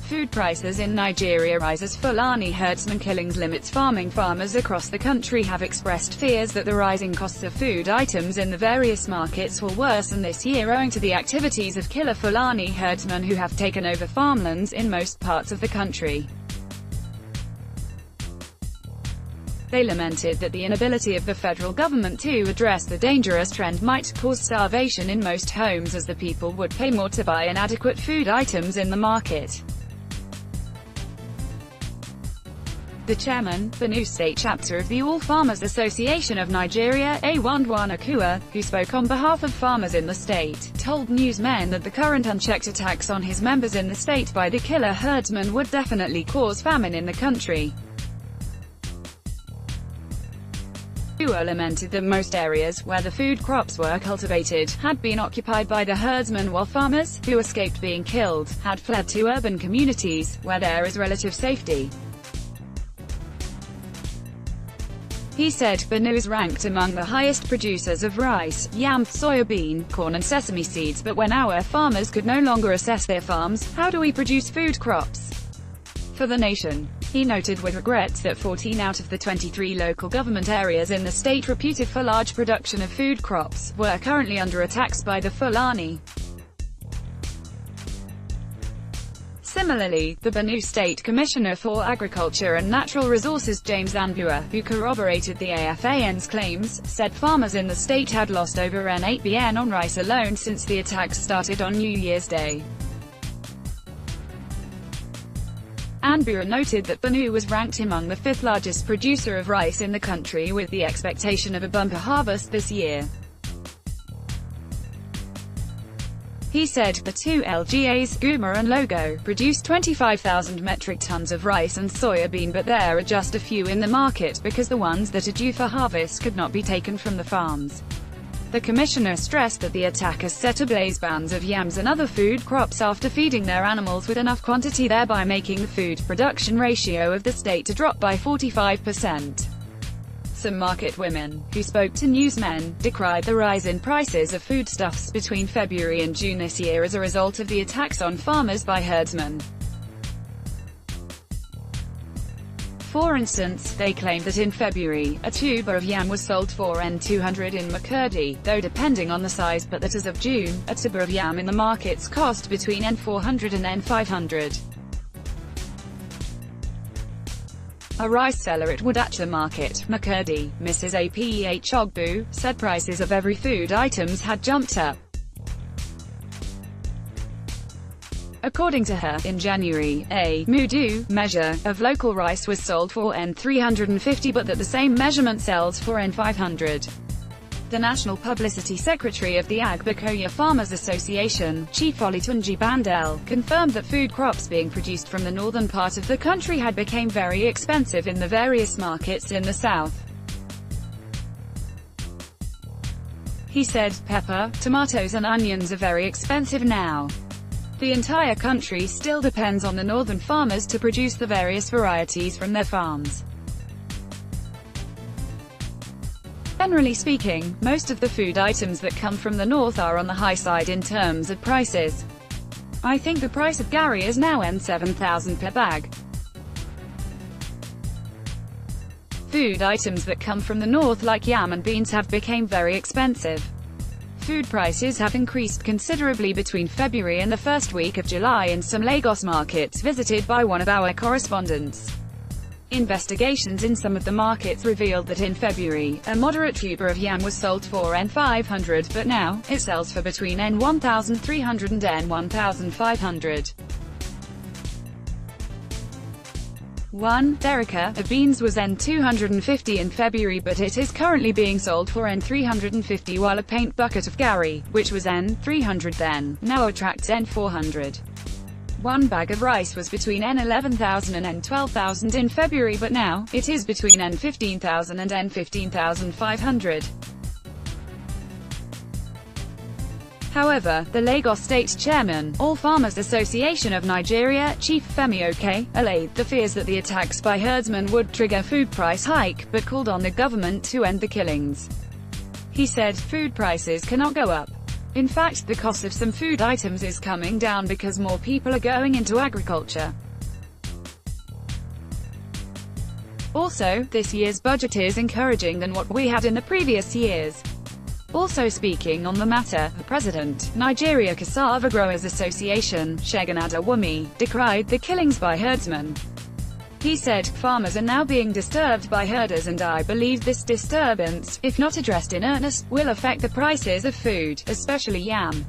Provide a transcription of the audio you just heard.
Food prices in Nigeria rise as Fulani herdsmen killings limits farming. Farmers across the country have expressed fears that the rising costs of food items in the various markets will worsen this year owing to the activities of killer Fulani herdsmen who have taken over farmlands in most parts of the country. They lamented that the inability of the federal government to address the dangerous trend might cause starvation in most homes as the people would pay more to buy inadequate food items in the market. The chairman, the new state chapter of the All Farmers Association of Nigeria, Awandwan Akua, who spoke on behalf of farmers in the state, told newsmen that the current unchecked attacks on his members in the state by the killer herdsmen would definitely cause famine in the country. Akua lamented that most areas where the food crops were cultivated had been occupied by the herdsmen, while farmers, who escaped being killed, had fled to urban communities, where there is relative safety. He said, Benue is ranked among the highest producers of rice, yam, soybean, corn and sesame seeds, but when our farmers could no longer assess their farms, how do we produce food crops for the nation? He noted with regret that 14 out of the 23 local government areas in the state reputed for large production of food crops were currently under attacks by the Fulani. Similarly, the Benue State Commissioner for Agriculture and Natural Resources James Anbua, who corroborated the AFAN's claims, said farmers in the state had lost over N8 billion on rice alone since the attacks started on New Year's Day. Anbua noted that Benue was ranked among the 5th largest producer of rice in the country, with the expectation of a bumper harvest this year. He said, the two LGAs, Guma and Logo, produced 25,000 metric tons of rice and soybean, but there are just a few in the market because the ones that are due for harvest could not be taken from the farms. The commissioner stressed that the attackers set ablaze bands of yams and other food crops after feeding their animals with enough quantity, thereby making the food production ratio of the state to drop by 45%. Some market women, who spoke to newsmen, decried the rise in prices of foodstuffs between February and June this year as a result of the attacks on farmers by herdsmen. For instance, they claimed that in February, a tuber of yam was sold for N200 in Makurdi, though depending on the size, but that as of June, a tuber of yam in the markets cost between N400 and N500. A rice seller at Wadacha Market, Makurdi, Mrs. Apeh Ogbu, said prices of every food items had jumped up. According to her, in January, a mudu measure of local rice was sold for N350, but that the same measurement sells for N500. The National Publicity Secretary of the Agbokoya Farmers Association, Chief Olutunji Bandel, confirmed that food crops being produced from the northern part of the country had become very expensive in the various markets in the south. He said, pepper, tomatoes and onions are very expensive now. The entire country still depends on the northern farmers to produce the various varieties from their farms. Generally speaking, most of the food items that come from the north are on the high side in terms of prices. I think the price of gari is now N7,000 per bag. Food items that come from the north like yam and beans have become very expensive. Food prices have increased considerably between February and the first week of July in some Lagos markets visited by one of our correspondents. Investigations in some of the markets revealed that in February, a moderate tuber of yam was sold for N500, but now, it sells for between N1,300 and N1,500. 1. Derica of beans was N250 in February, but it is currently being sold for N350, while a paint bucket of gari, which was N300 then, now attracts N400. One bag of rice was between N11,000 and N12,000 in February, but now, it is between N15,000 and N15,500. However, the Lagos State Chairman, All Farmers Association of Nigeria, Chief Femi Oke, allayed the fears that the attacks by herdsmen would trigger food price hike, but called on the government to end the killings. He said, food prices cannot go up. In fact, the cost of some food items is coming down because more people are going into agriculture. Also, this year's budget is encouraging than what we had in the previous years. Also speaking on the matter, the president, Nigeria Cassava Growers Association, Shegun Adewumi, decried the killings by herdsmen. He said, "Farmers are now being disturbed by herders and I believe this disturbance, if not addressed in earnest, will affect the prices of food, especially yam."